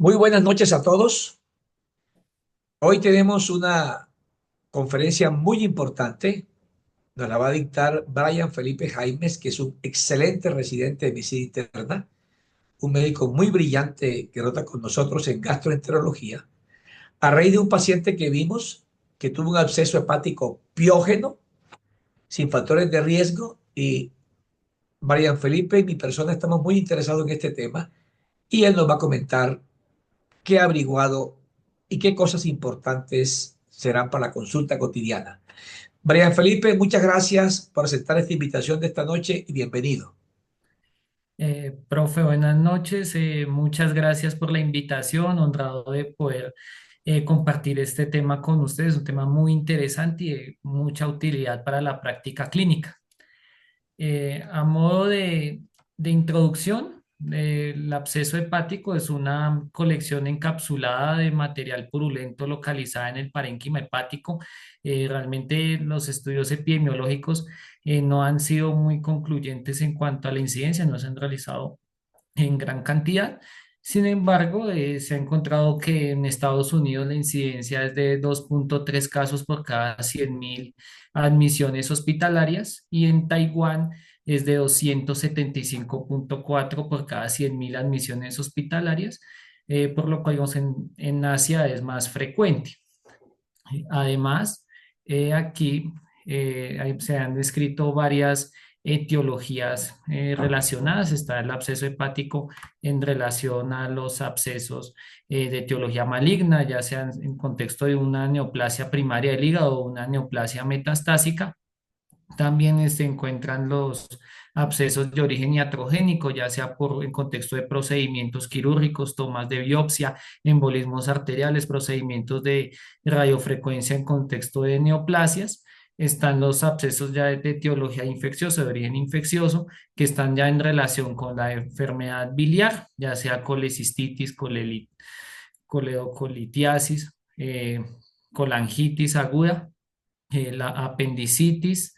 Muy buenas noches a todos. Hoy tenemos una conferencia muy importante. Nos la va a dictar Brian Felipe Jaimes, que es un excelente residente de medicina interna, un médico muy brillante que rota con nosotros en gastroenterología, a raíz de un paciente que vimos que tuvo un absceso hepático piógeno, sin factores de riesgo, y Brian Felipe y mi persona estamos muy interesados en este tema, y él nos va a comentar qué ha averiguado y qué cosas importantes serán para la consulta cotidiana. Brian Felipe, muchas gracias por aceptar esta invitación de esta noche y bienvenido. Profe, buenas noches. Muchas gracias por la invitación. Honrado de poder compartir este tema con ustedes. Un tema muy interesante y de mucha utilidad para la práctica clínica. A modo de introducción, el absceso hepático es una colección encapsulada de material purulento localizada en el parénquima hepático. Realmente los estudios epidemiológicos no han sido muy concluyentes en cuanto a la incidencia, no se han realizado en gran cantidad. Sin embargo, se ha encontrado que en Estados Unidos la incidencia es de 2,3 casos por cada 100.000 admisiones hospitalarias y en Taiwán es de 275,4 por cada 100.000 admisiones hospitalarias, por lo cual digamos, en Asia es más frecuente. Además, aquí se han descrito varias etiologías relacionadas. Está el absceso hepático en relación a los abscesos de etiología maligna, ya sea en contexto de una neoplasia primaria del hígado o una neoplasia metastásica. También se encuentran los abscesos de origen iatrogénico, ya sea en contexto de procedimientos quirúrgicos, tomas de biopsia, embolismos arteriales, procedimientos de radiofrecuencia en contexto de neoplasias. Están los abscesos ya de etiología infecciosa, de origen infeccioso, que están ya en relación con la enfermedad biliar, ya sea colecistitis, coledocolitiasis, colangitis aguda, la apendicitis,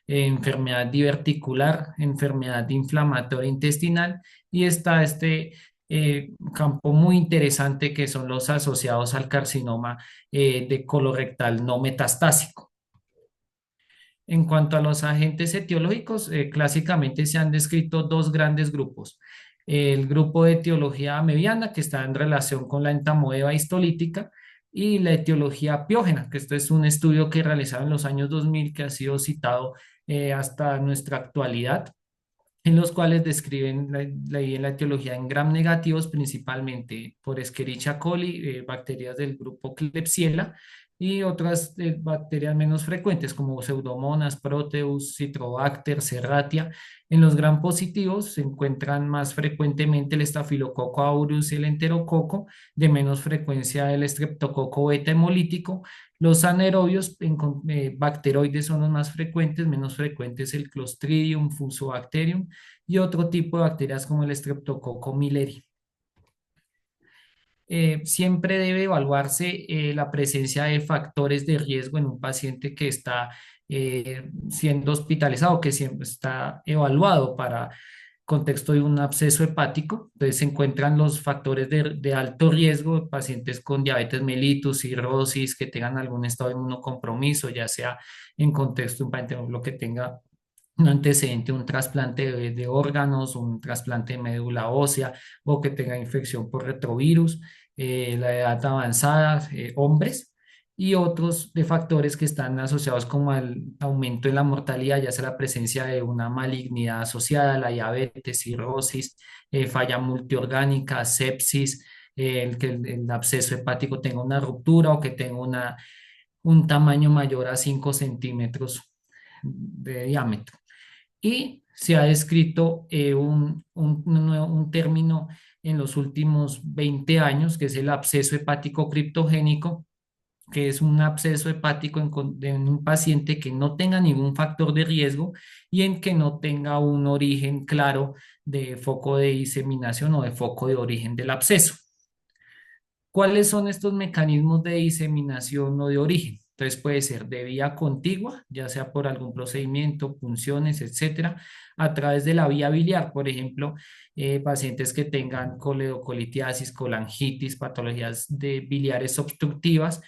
enfermedad diverticular, enfermedad inflamatoria intestinal y está este campo muy interesante que son los asociados al carcinoma de colorectal no metastásico. En cuanto a los agentes etiológicos, clásicamente se han descrito dos grandes grupos. El grupo de etiología mediana, que está en relación con la entamoeba histolítica, y la etiología piógena, que esto es un estudio que realizaron en los años 2000 que ha sido citado hasta nuestra actualidad, en los cuales describen la etiología en gram negativos, principalmente por Escherichia coli, bacterias del grupo Klebsiella, y otras bacterias menos frecuentes como Pseudomonas, Proteus, Citrobacter, Serratia. En los gram positivos se encuentran más frecuentemente el Staphylococcus aureus y el Enterococo, de menos frecuencia el Streptococo beta hemolítico. Los anaerobios bacteroides son los más frecuentes, menos frecuentes el Clostridium, Fusobacterium y otro tipo de bacterias como el Streptococcus milleri. Siempre debe evaluarse la presencia de factores de riesgo en un paciente que está siendo hospitalizado, que siempre está evaluado para contexto de un absceso hepático. Entonces se encuentran los factores de alto riesgo, pacientes con diabetes mellitus, cirrosis, que tengan algún estado de inmunocompromiso, ya sea en contexto de un paciente por ejemplo, que tenga un antecedente, un trasplante de órganos, un trasplante de médula ósea o que tenga infección por retrovirus, la edad avanzada, hombres y otros de factores que están asociados como al aumento en la mortalidad, ya sea la presencia de una malignidad asociada a la diabetes, cirrosis, falla multiorgánica, sepsis, el que el absceso hepático tenga una ruptura o que tenga un tamaño mayor a 5 centímetros de diámetro. Y se ha descrito un término en los últimos 20 años, que es el absceso hepático criptogénico, que es un absceso hepático en un paciente que no tenga ningún factor de riesgo y en que no tenga un origen claro de foco de diseminación o de foco de origen del absceso. ¿Cuáles son estos mecanismos de diseminación o de origen? Entonces puede ser de vía contigua, ya sea por algún procedimiento, punciones, etcétera, a través de la vía biliar, por ejemplo, pacientes que tengan coledocolitiasis, colangitis, patologías de biliares obstructivas,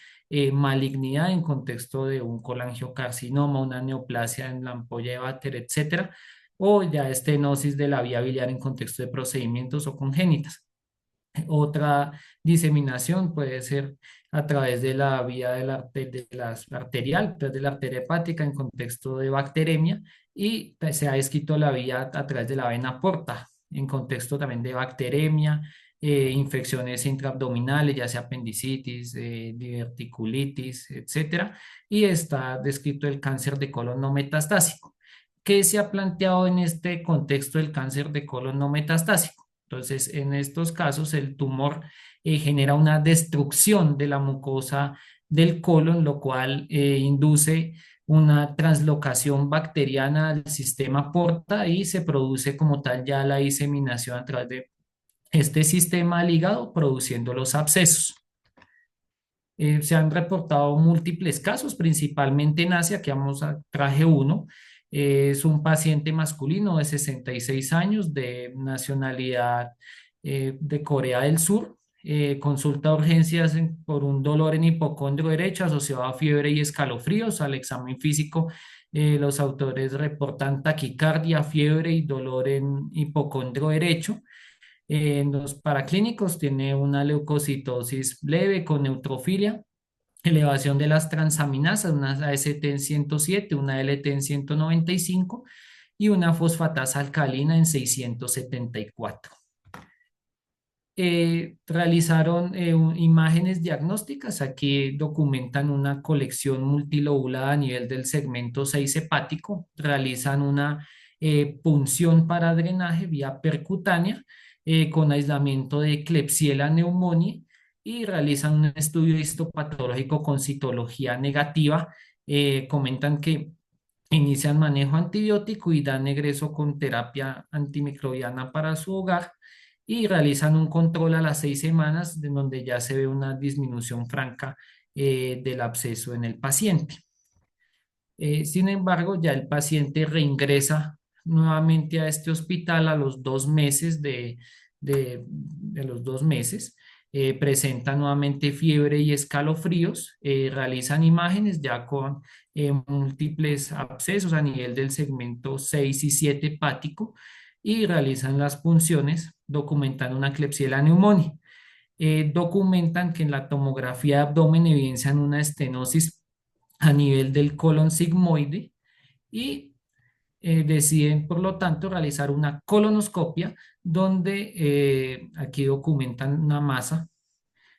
malignidad en contexto de un colangiocarcinoma, una neoplasia en la ampolla de Vater, etcétera, o ya estenosis de la vía biliar en contexto de procedimientos o congénitas. Otra diseminación puede ser a través de la vía de la arterial, pues, de la arteria hepática en contexto de bacteremia, y pues, se ha descrito la vía a través de la vena porta en contexto también de bacteremia, infecciones intraabdominales, ya sea apendicitis, diverticulitis, etcétera, y está descrito el cáncer de colon no metastásico. ¿Qué se ha planteado en este contexto del cáncer de colon no metastásico? Entonces, en estos casos, el tumor genera una destrucción de la mucosa del colon, lo cual induce una translocación bacteriana al sistema porta y se produce como tal ya la diseminación a través de este sistema al hígado, produciendo los abscesos. Se han reportado múltiples casos, principalmente en Asia, que traje uno. Es un paciente masculino de 66 años, de nacionalidad de Corea del Sur. Consulta a urgencias por un dolor en hipocondrio derecho asociado a fiebre y escalofríos. Al examen físico, los autores reportan taquicardia, fiebre y dolor en hipocondrio derecho. En los paraclínicos tiene una leucocitosis leve con neutrofilia, elevación de las transaminasas, una AST en 107, una LT en 195 y una fosfatasa alcalina en 674. Realizaron imágenes diagnósticas. Aquí documentan una colección multilobulada a nivel del segmento 6 hepático. Realizan una punción para drenaje vía percutánea con aislamiento de Klebsiella pneumoniae y realizan un estudio histopatológico con citología negativa. Comentan que inician manejo antibiótico y dan egreso con terapia antimicrobiana para su hogar y realizan un control a las 6 semanas, de donde ya se ve una disminución franca del absceso en el paciente. Sin embargo, ya el paciente reingresa nuevamente a este hospital a los 2 meses de los 2 meses. Presenta nuevamente fiebre y escalofríos, realizan imágenes ya con múltiples abscesos a nivel del segmento 6 y 7 hepático y realizan las punciones, documentan una Klebsiella pneumoniae. Documentan que en la tomografía de abdomen evidencian una estenosis a nivel del colon sigmoide y deciden, por lo tanto, realizar una colonoscopia donde aquí documentan una masa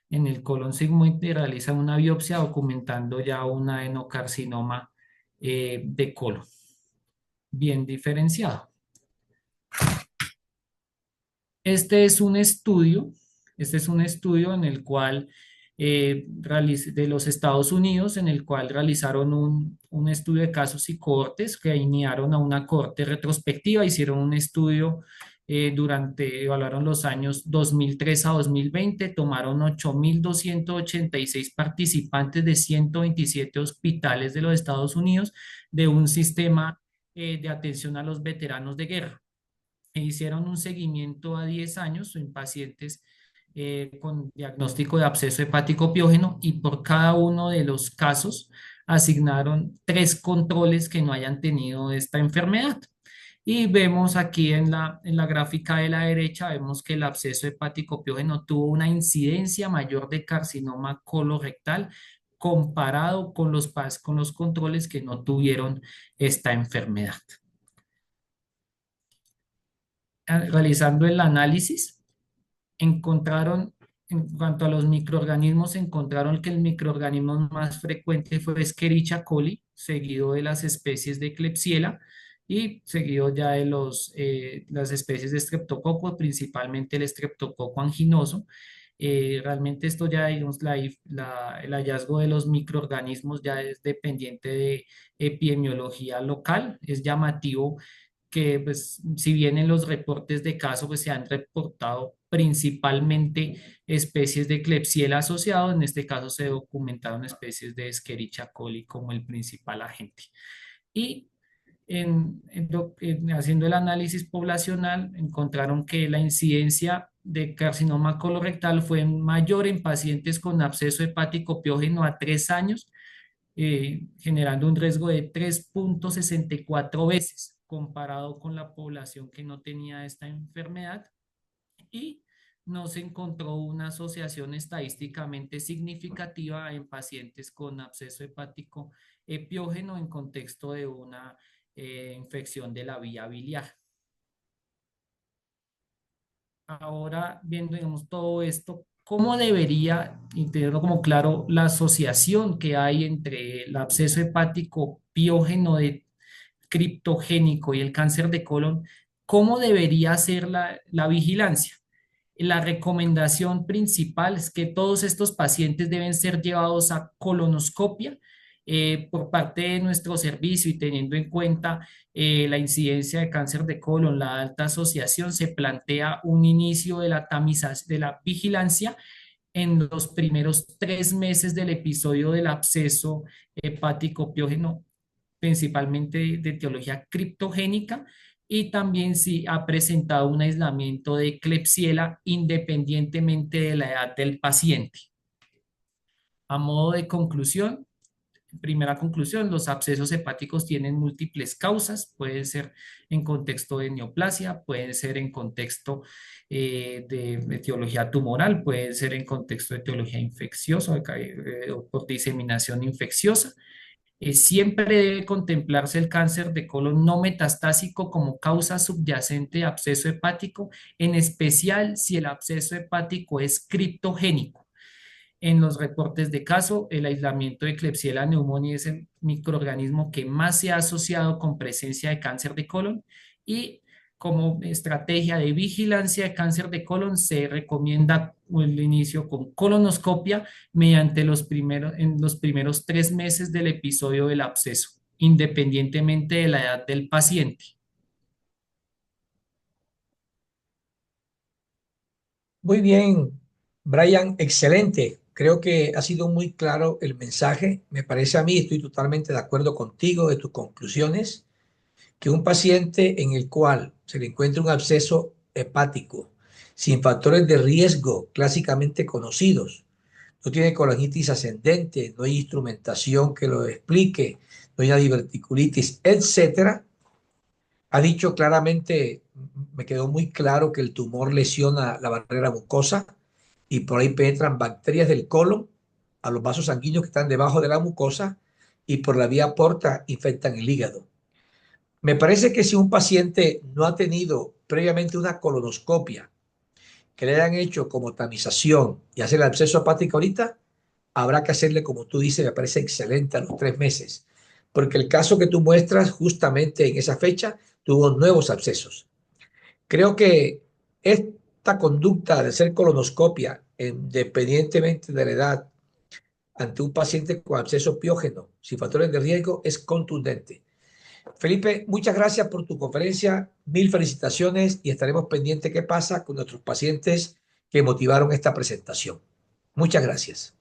en el colon sigmoide y realizan una biopsia documentando ya un adenocarcinoma de colon bien diferenciado. Este es un estudio, este es un estudio en el cual de los Estados Unidos, en el cual realizaron un estudio de casos y cohortes que alinearon a una cohorte retrospectiva, hicieron un estudio evaluaron los años 2003 a 2020, tomaron 8.286 participantes de 127 hospitales de los Estados Unidos de un sistema de atención a los veteranos de guerra e hicieron un seguimiento a 10 años en pacientes con diagnóstico de absceso hepático piógeno y por cada uno de los casos asignaron 3 controles que no hayan tenido esta enfermedad. Y vemos aquí en la gráfica de la derecha, vemos que el absceso hepático piógeno tuvo una incidencia mayor de carcinoma colorectal comparado con los controles que no tuvieron esta enfermedad. Realizando el análisis, encontraron, en cuanto a los microorganismos, encontraron que el microorganismo más frecuente fue Escherichia coli, seguido de las especies de Klebsiella y seguido ya de las especies de Streptococcus, principalmente el Streptococcus anginoso. Realmente esto ya, digamos, el hallazgo de los microorganismos ya es dependiente de epidemiología local. Es llamativo que pues si bien en los reportes de caso pues se han reportado principalmente especies de Klebsiella asociados, en este caso se documentaron especies de Escherichia coli como el principal agente. Y haciendo el análisis poblacional, encontraron que la incidencia de carcinoma colorectal fue mayor en pacientes con absceso hepático piógeno a 3 años, generando un riesgo de 3,64 veces comparado con la población que no tenía esta enfermedad, y no se encontró una asociación estadísticamente significativa en pacientes con absceso hepático epiógeno en contexto de una infección de la vía biliar. Ahora, viendo, digamos, todo esto, ¿cómo debería, y tenerlo como claro, la asociación que hay entre el absceso hepático piógeno de criptogénico y el cáncer de colon? ¿Cómo debería ser la vigilancia? La recomendación principal es que todos estos pacientes deben ser llevados a colonoscopia por parte de nuestro servicio, y teniendo en cuenta la incidencia de cáncer de colon, la alta asociación, se plantea un inicio de la tamización, de la vigilancia en los primeros 3 meses del episodio del absceso hepático piógeno, principalmente de etiología criptogénica, y también si ha presentado un aislamiento de Klebsiella independientemente de la edad del paciente. A modo de conclusión, primera conclusión, los abscesos hepáticos tienen múltiples causas, pueden ser en contexto de neoplasia, pueden ser en contexto de etiología tumoral, pueden ser en contexto de etiología infecciosa o por diseminación infecciosa. Siempre debe contemplarse el cáncer de colon no metastásico como causa subyacente de absceso hepático, en especial si el absceso hepático es criptogénico. En los reportes de caso, el aislamiento de Klebsiella pneumoniae es el microorganismo que más se ha asociado con presencia de cáncer de colon, y como estrategia de vigilancia de cáncer de colon se recomienda el inicio con colonoscopia en los primeros 3 meses del episodio del absceso, independientemente de la edad del paciente. Muy bien, Brian, excelente. Creo que ha sido muy claro el mensaje. Me parece a mí, estoy totalmente de acuerdo contigo de tus conclusiones, que un paciente en el cual se le encuentra un absceso hepático sin factores de riesgo clásicamente conocidos, no tiene colangitis ascendente, no hay instrumentación que lo explique, no hay una diverticulitis, etcétera, ha dicho claramente, me quedó muy claro que el tumor lesiona la barrera mucosa y por ahí penetran bacterias del colon a los vasos sanguíneos que están debajo de la mucosa y por la vía porta infectan el hígado. Me parece que si un paciente no ha tenido previamente una colonoscopia que le hayan hecho como tamización y hacer el absceso hepático ahorita, habrá que hacerle, como tú dices, me parece excelente a los 3 meses, porque el caso que tú muestras justamente en esa fecha tuvo nuevos abscesos. Creo que esta conducta de hacer colonoscopia, independientemente de la edad, ante un paciente con absceso piógeno sin factores de riesgo, es contundente. Felipe, muchas gracias por tu conferencia, mil felicitaciones y estaremos pendientes qué pasa con nuestros pacientes que motivaron esta presentación. Muchas gracias.